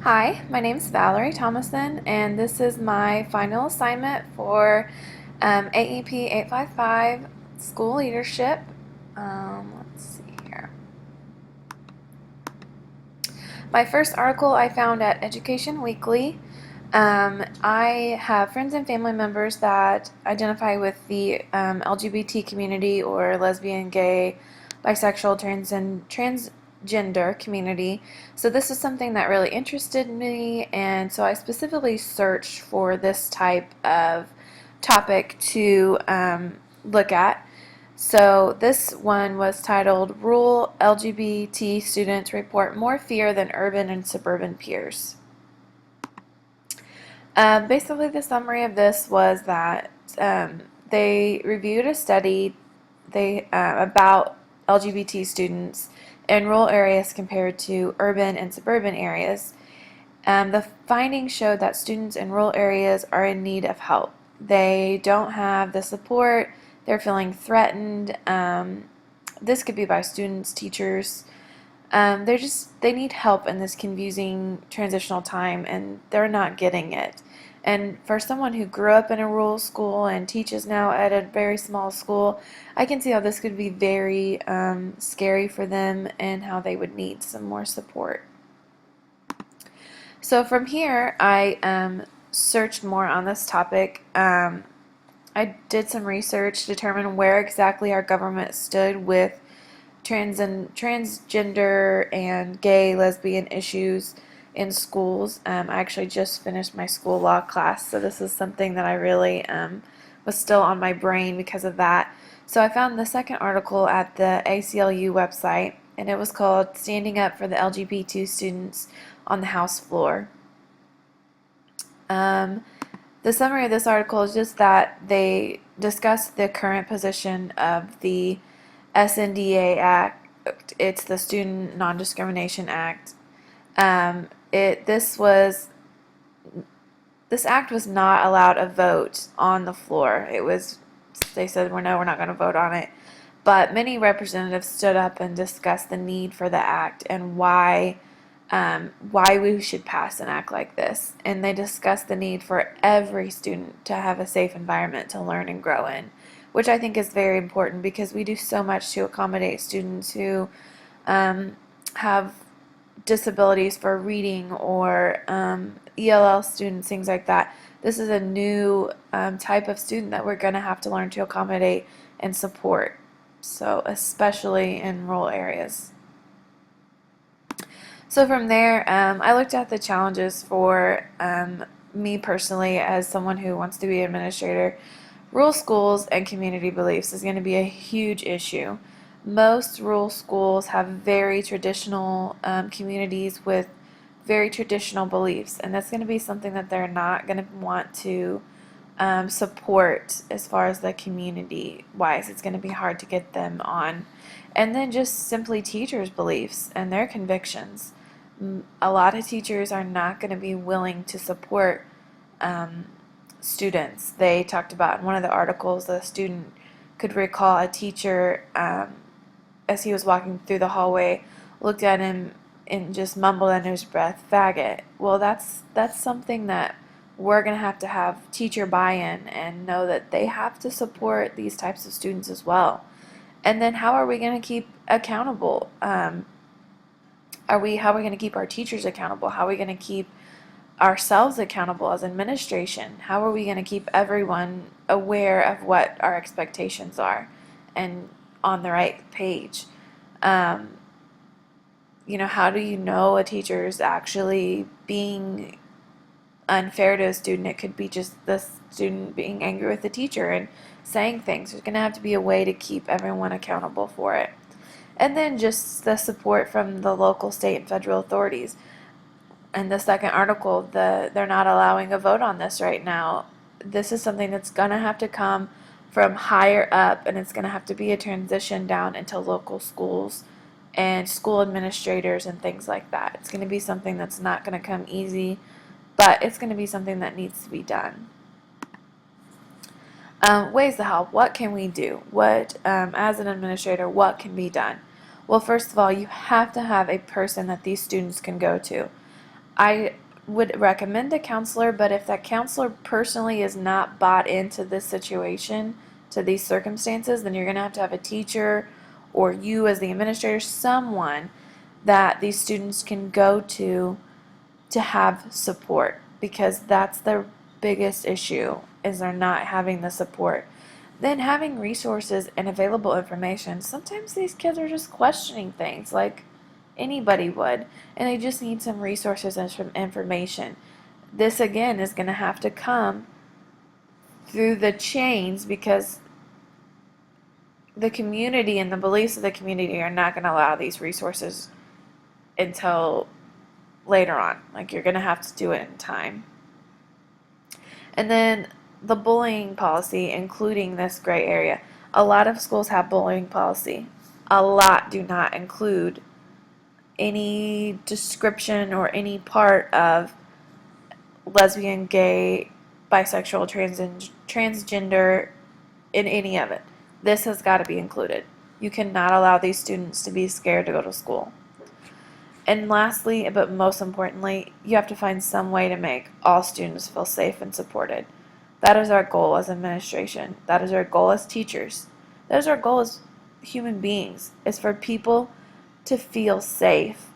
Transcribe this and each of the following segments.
Hi, my name is Valerie Thomason, and this is my final assignment for AEP 855 School Leadership. Let's see here. My first article I found at Education Weekly. I have friends and family members that identify with the LGBT community or lesbian, gay, bisexual, transgender community. So this is something that really interested me, and so I specifically searched for this type of topic to look at. So this one was titled Rural LGBT Students Report More Fear Than Urban and Suburban Peers. Basically, the summary of this was that they reviewed a study about LGBT students in rural areas compared to urban and suburban areas. The findings showed that students in rural areas are in need of help. They don't have the support, they're feeling threatened. This could be by students, teachers. They need help in this confusing transitional time, and they're not getting it. And for someone who grew up in a rural school and teaches now at a very small school, I can see how this could be very scary for them and how they would need some more support. So from here, I searched more on this topic. I did some research to determine where exactly our government stood with transgender and gay, lesbian issues in schools. I actually just finished my school law class, so this is something that I really was still on my brain because of that. So I found the second article at the ACLU website, and it was called Standing Up for the LGBT Students on the House Floor. The summary of this article is just that they discuss the current position of the SNDA Act. It's the Student Non-Discrimination Act. This act was not allowed a vote on the floor. They said, well, no, we're not going to vote on it. But many representatives stood up and discussed the need for the act and why we should pass an act like this. And they discussed the need for every student to have a safe environment to learn and grow in, which I think is very important because we do so much to accommodate students who have disabilities for reading or ELL students, things like that. This is a new type of student that we're going to have to learn to accommodate and support, so especially in rural areas. So from there, I looked at the challenges for me personally as someone who wants to be an administrator. Rural schools and community beliefs is going to be a huge issue. Most rural schools have very traditional communities with very traditional beliefs, and that's going to be something that they're not going to want to support as far as the community wise. It's going to be hard to get them on. And then just simply teachers' beliefs and their convictions. A lot of teachers are not going to be willing to support students. They talked about in one of the articles, a student could recall a teacher as he was walking through the hallway looked at him and just mumbled under his breath, "faggot." Well, that's something that we're going to have teacher buy-in and know that they have to support these types of students as well. And then how are we going to keep accountable? How are we going to keep our teachers accountable? How are we going to keep ourselves accountable as administration? How are we going to keep everyone aware of what our expectations are and on the right page? How do you know a teacher is actually being unfair to a student? It could be just the student being angry with the teacher and saying things. There's going to have to be a way to keep everyone accountable for it. And then just the support from the local, state, and federal authorities. In the second article, they're not allowing a vote on this right now. This is something that's going to have to come from higher up, and it's going to have to be a transition down into local schools and school administrators and things like that. It's going to be something that's not going to come easy, but it's going to be something that needs to be done. Ways to help. What can we do? As an administrator, what can be done? Well, first of all, you have to have a person that these students can go to. I would recommend a counselor, but if that counselor personally is not bought into this situation, to these circumstances, then you're going to have a teacher or you as the administrator, someone that these students can go to have support, because that's the biggest issue, is they're not having the support. Then having resources and available information. Sometimes these kids are just questioning things like anybody would, and they just need some resources and some information. This again is going to have to come through the chains, because the community and the beliefs of the community are not going to allow these resources until later on. Like, you're going to have to do it in time. And then the bullying policy, including this gray area. A lot of schools have bullying policy. A lot do not include any description or any part of lesbian, gay, bisexual, transgender in any of it. This has got to be included. You cannot allow these students to be scared to go to school. And lastly, but most importantly, you have to find some way to make all students feel safe and supported. That is our goal as administration. That is our goal as teachers. That is our goal as human beings, is for people to feel safe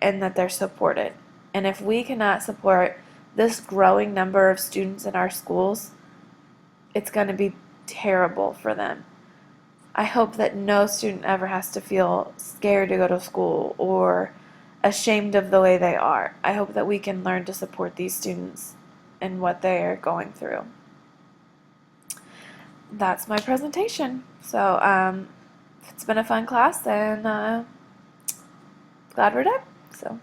and that they're supported. And if we cannot support this growing number of students in our schools, it's going to be terrible for them. I hope that no student ever has to feel scared to go to school or ashamed of the way they are. I hope that we can learn to support these students and what they are going through. That's my presentation. So it's been a fun class, and glad we're done. So.